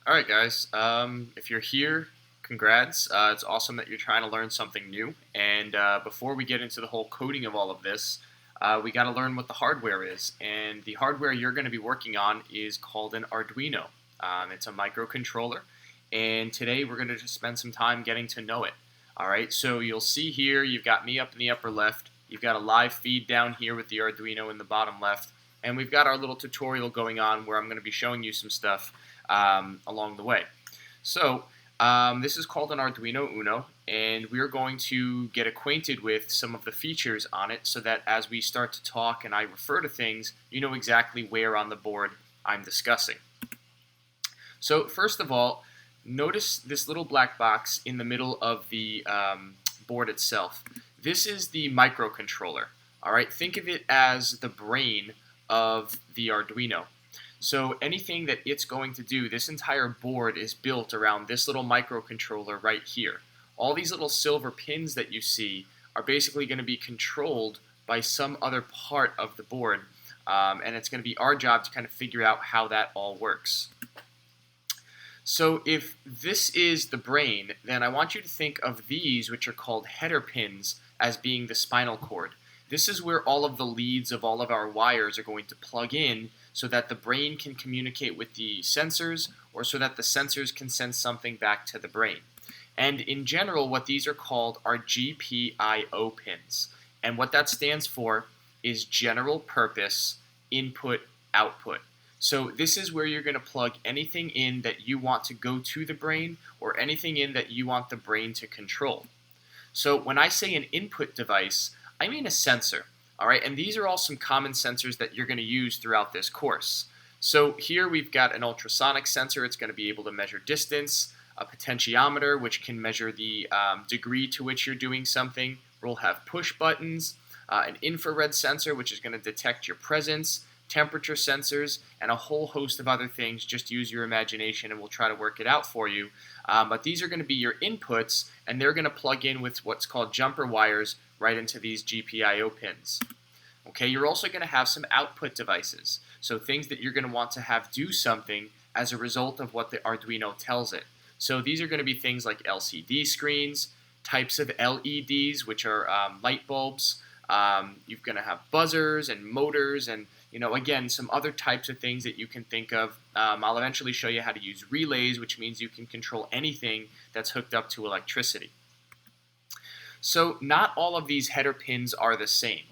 Alright guys, if you're here, congrats. It's awesome that you're trying to learn something new. And before we get into the whole coding of all of this, we got to learn what the hardware is. And the hardware you're going to be working on is called an Arduino. It's a microcontroller. And today we're going to just spend some time getting to know it. Alright, so you'll see here, you've got me up in the upper left. You've got a live feed down here with the Arduino in the bottom left. And we've got our little tutorial going on where I'm going to be showing you some stuff along the way. So this is called an Arduino Uno, and we're going to get acquainted with some of the features on it so that as we start to talk and I refer to things, you know exactly where on the board I'm discussing. So first of all, notice this little black box in the middle of the board itself. This is the microcontroller. Alright, think of it as the brain of the Arduino. So anything that it's going to do, this entire board is built around this little microcontroller right here. All these little silver pins that you see are basically going to be controlled by some other part of the board, and it's going to be our job to kind of figure out how that all works. So if this is the brain, then I want you to think of these, which are called header pins, as being the spinal cord. This is where all of the leads of all of our wires are going to plug in so that the brain can communicate with the sensors, or so that the sensors can send something back to the brain. And in general, what these are called are GPIO pins. And what that stands for is General Purpose Input Output. So this is where you're going to plug anything in that you want to go to the brain, or anything in that you want the brain to control. So when I say an input device, I mean a sensor. Alright, and these are all some common sensors that you're going to use throughout this course. So here we've got an ultrasonic sensor. It's going to be able to measure distance, a potentiometer, which can measure the degree to which you're doing something. We'll have push buttons, an infrared sensor, which is going to detect your presence, temperature sensors, and a whole host of other things. Just use your imagination and we'll try to work it out for you. But these are going to be your inputs, and they're going to plug in with what's called jumper wires right into these GPIO pins. Okay, you're also going to have some output devices, so things that you're going to want to have do something as a result of what the Arduino tells it. So these are going to be things like LCD screens, types of LEDs, which are light bulbs. You're going to have buzzers and motors and, again, some other types of things that you can think of. I'll eventually show you how to use relays, which means you can control anything that's hooked up to electricity. So not all of these header pins are the same.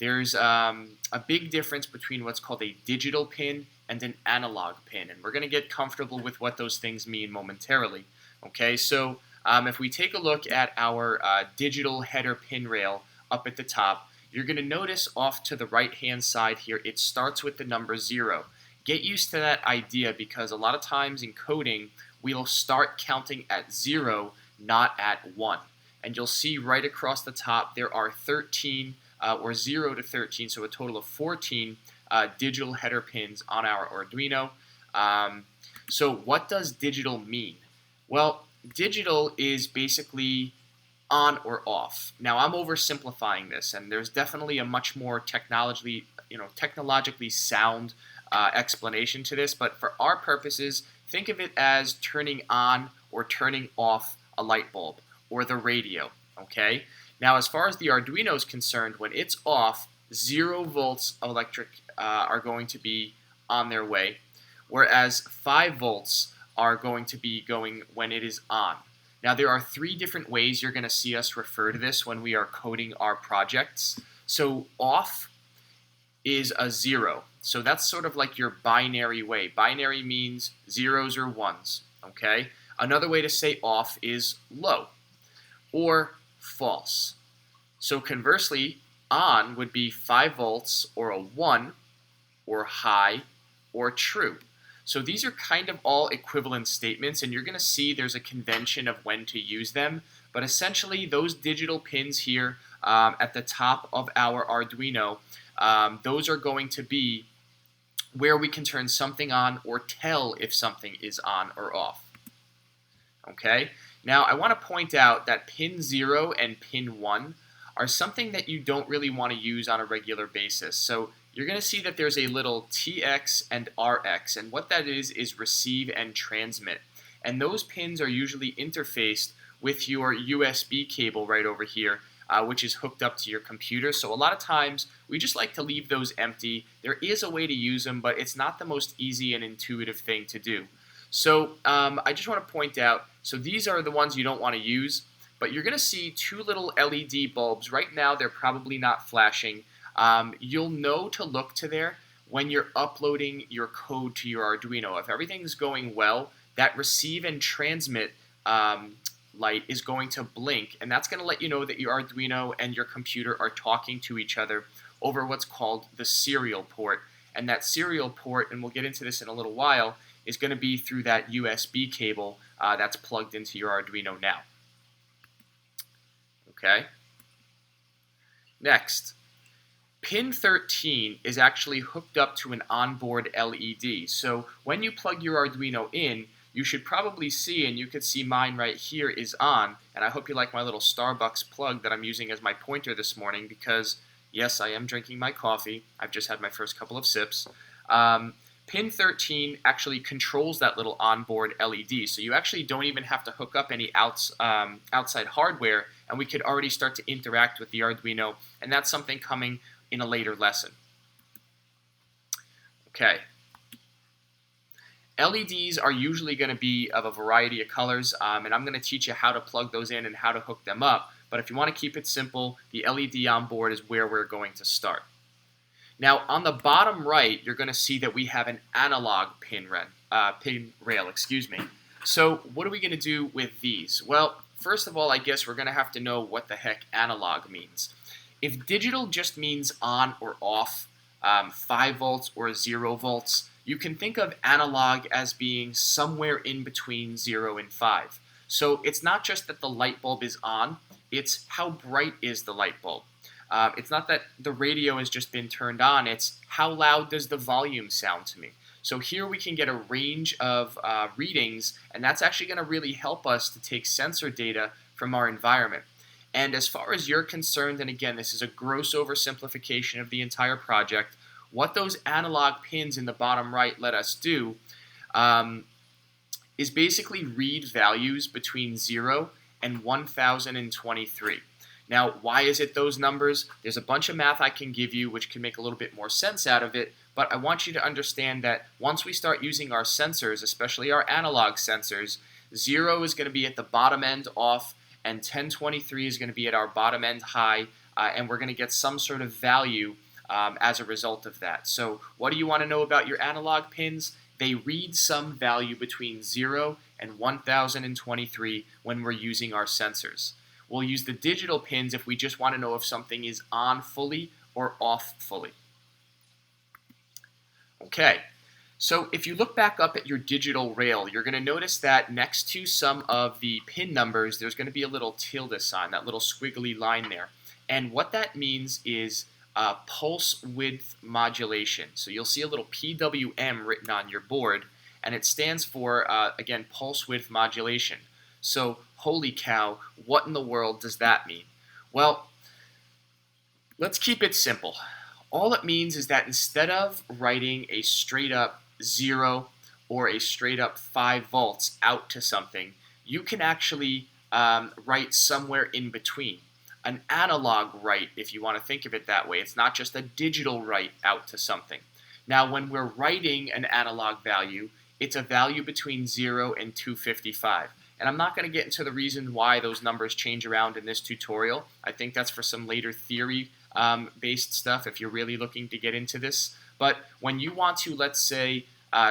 There's a big difference between what's called a digital pin and an analog pin, and we're going to get comfortable with what those things mean momentarily. Okay, so if we take a look at our digital header pin rail up at the top, you're going to notice off to the right hand side here, it starts with the number 0. Get used to that idea, because a lot of times in coding, we'll start counting at 0, not at 1. And you'll see right across the top there are 13, or 0 to 13, so a total of 14 digital header pins on our Arduino. So what does digital mean? Well, digital is basically on or off. Now I'm oversimplifying this, and there's definitely a much more technologically sound explanation to this, but for our purposes, think of it as turning on or turning off a light bulb, or the radio, okay? Now, as far as the Arduino is concerned, when it's off, 0 volts of electric are going to be on their way, whereas 5 volts are going to be going when it is on. Now, there are 3 different ways you're going to see us refer to this when we are coding our projects. So, off is a 0. So that's sort of like your binary way. Binary means zeros or ones, okay? Another way to say off is low, or false. So conversely, on would be 5 volts, or a 1, or high, or true. So these are kind of all equivalent statements, and you're going to see there's a convention of when to use them. But essentially, those digital pins here at the top of our Arduino, those are going to be where we can turn something on or tell if something is on or off. Okay? Now, I want to point out that pin 0 and pin 1 are something that you don't really want to use on a regular basis. So you're going to see that there's a little TX and RX, and what that is receive and transmit. And those pins are usually interfaced with your USB cable right over here, which is hooked up to your computer. So a lot of times we just like to leave those empty. There is a way to use them, but it's not the most easy and intuitive thing to do. So I just want to point out, so these are the ones you don't want to use, but you're going to see two little LED bulbs. Right now they're probably not flashing. You'll know to look to there when you're uploading your code to your Arduino. If everything's going well, that receive and transmit light is going to blink, and that's going to let you know that your Arduino and your computer are talking to each other over what's called the serial port. And that serial port, and we'll get into this in a little while, is going to be through that USB cable that's plugged into your Arduino now. Okay. Next, pin 13 is actually hooked up to an onboard LED. So when you plug your Arduino in, you should probably see, and you can see mine right here is on, and I hope you like my little Starbucks plug that I'm using as my pointer this morning because, yes, I am drinking my coffee. I've just had my first couple of sips. Pin 13 actually controls that little onboard LED, so you actually don't even have to hook up any outside hardware, and we could already start to interact with the Arduino, and that's something coming in a later lesson. Okay. LEDs are usually going to be of a variety of colors, and I'm going to teach you how to plug those in and how to hook them up. But if you want to keep it simple, the LED on board is where we're going to start. Now, on the bottom right, you're going to see that we have an analog pin rail. So what are we going to do with these? Well, first of all, I guess we're going to have to know what the heck analog means. If digital just means on or off, 5 volts or 0 volts, you can think of analog as being somewhere in between 0 and 5. So it's not just that the light bulb is on, it's how bright is the light bulb. It's not that the radio has just been turned on, it's how loud does the volume sound to me. So here we can get a range of readings, and that's actually going to really help us to take sensor data from our environment. And as far as you're concerned, and again, this is a gross oversimplification of the entire project, what those analog pins in the bottom right let us do is basically read values between 0 and 1023. Now, why is it those numbers? There's a bunch of math I can give you which can make a little bit more sense out of it, but I want you to understand that once we start using our sensors, especially our analog sensors, 0 is going to be at the bottom end off, and 1023 is going to be at our bottom end high, and we're going to get some sort of value as a result of that. So what do you want to know about your analog pins? They read some value between 0 and 1023 when we're using our sensors. We'll use the digital pins if we just want to know if something is on fully or off fully. Okay, so if you look back up at your digital rail, you're going to notice that next to some of the pin numbers, there's going to be a little tilde sign, that little squiggly line there. And what that means is pulse width modulation. So you'll see a little PWM written on your board, and it stands for, again, pulse width modulation. So, holy cow, what in the world does that mean? Well, let's keep it simple. All it means is that instead of writing a straight up 0 or a straight up 5 volts out to something, you can actually write somewhere in between. An analog write, if you want to think of it that way. It's not just a digital write out to something. Now, when we're writing an analog value, it's a value between 0 and 255. And I'm not going to get into the reason why those numbers change around in this tutorial. I think that's for some later theory-based stuff if you're really looking to get into this. But when you want to, let's say,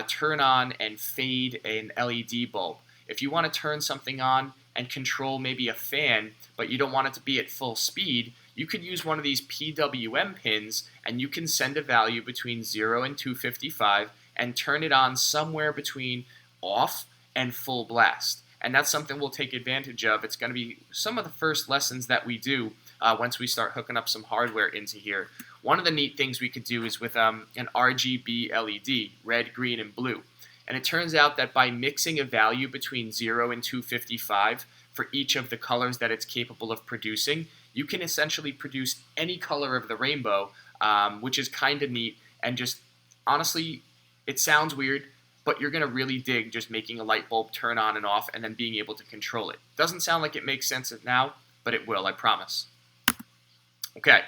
turn on and fade an LED bulb, if you want to turn something on and control maybe a fan, but you don't want it to be at full speed, you could use one of these PWM pins, and you can send a value between 0 and 255 and turn it on somewhere between off and full blast. And that's something we'll take advantage of. It's going to be some of the first lessons that we do once we start hooking up some hardware into here. One of the neat things we could do is with an RGB LED, red, green, and blue. And it turns out that by mixing a value between 0 and 255 for each of the colors that it's capable of producing, you can essentially produce any color of the rainbow, which is kind of neat. and just honestly, it sounds weird, but you're going to really dig just making a light bulb turn on and off and then being able to control it. Doesn't sound like it makes sense now, but it will, I promise. Okay,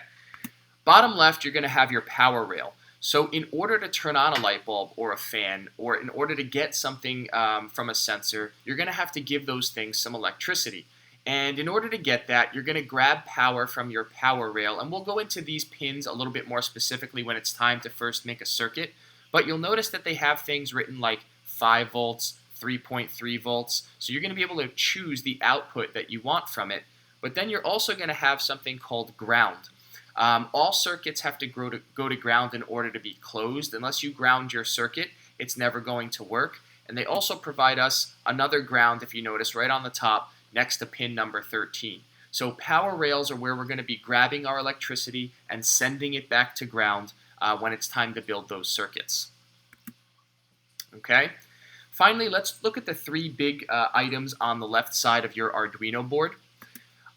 bottom left, you're going to have your power rail. So in order to turn on a light bulb or a fan, or in order to get something from a sensor, you're going to have to give those things some electricity. And in order to get that, you're going to grab power from your power rail. And we'll go into these pins a little bit more specifically when it's time to first make a circuit. But you'll notice that they have things written like 5 volts, 3.3 volts. So you're going to be able to choose the output that you want from it. But then you're also going to have something called ground. All circuits have to go to ground in order to be closed. Unless you ground your circuit, it's never going to work. And they also provide us another ground, if you notice, right on the top next to pin number 13. So power rails are where we're going to be grabbing our electricity and sending it back to ground when it's time to build those circuits. Okay. Finally, let's look at the 3 big items on the left side of your Arduino board.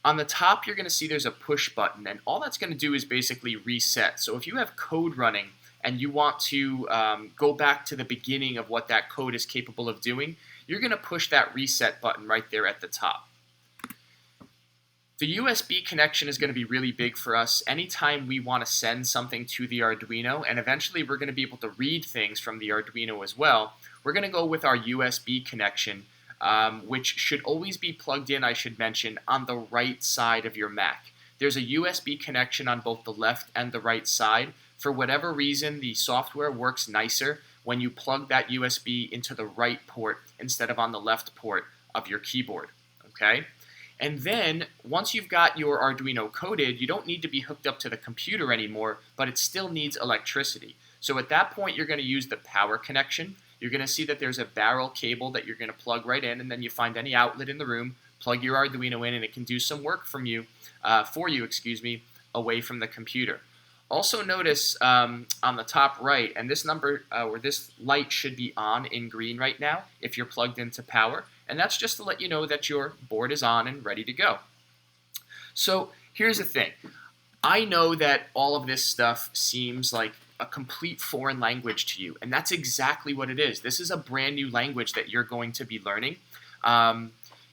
On the top, you're going to see there's a push button, and all that's going to do is basically reset. So if you have code running and you want to go back to the beginning of what that code is capable of doing, you're going to push that reset button right there at the top. The USB connection is going to be really big for us anytime we want to send something to the Arduino, and eventually we're going to be able to read things from the Arduino as well. We're going to go with our USB connection, which should always be plugged in, I should mention, on the right side of your Mac. There's a USB connection on both the left and the right side. For whatever reason, the software works nicer when you plug that USB into the right port instead of on the left port of your keyboard. Okay? And then, once you've got your Arduino coded, you don't need to be hooked up to the computer anymore, but it still needs electricity. So at that point, you're going to use the power connection. You're going to see that there's a barrel cable that you're going to plug right in, and then you find any outlet in the room, plug your Arduino in, and it can do some work for you, away from the computer. Also notice on the top right, and this number or this light should be on in green right now if you're plugged into power, and that's just to let you know that your board is on and ready to go. So here's the thing. I know that all of this stuff seems like a complete foreign language to you, and that's exactly what it is. This is a brand new language that you're going to be learning.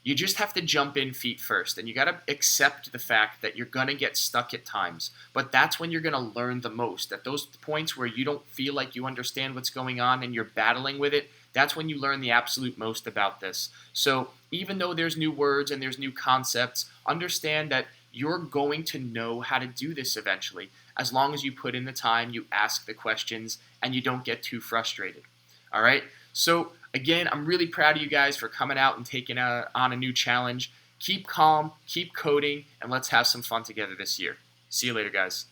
You just have to jump in feet first, and you got to accept the fact that you're going to get stuck at times, but that's when you're going to learn the most. At those points where you don't feel like you understand what's going on and you're battling with it, that's when you learn the absolute most about this. So even though there's new words and there's new concepts, understand that you're going to know how to do this eventually, as long as you put in the time, you ask the questions, and you don't get too frustrated. All right? So again, I'm really proud of you guys for coming out and taking on a new challenge. Keep calm, keep coding, and let's have some fun together this year. See you later, guys.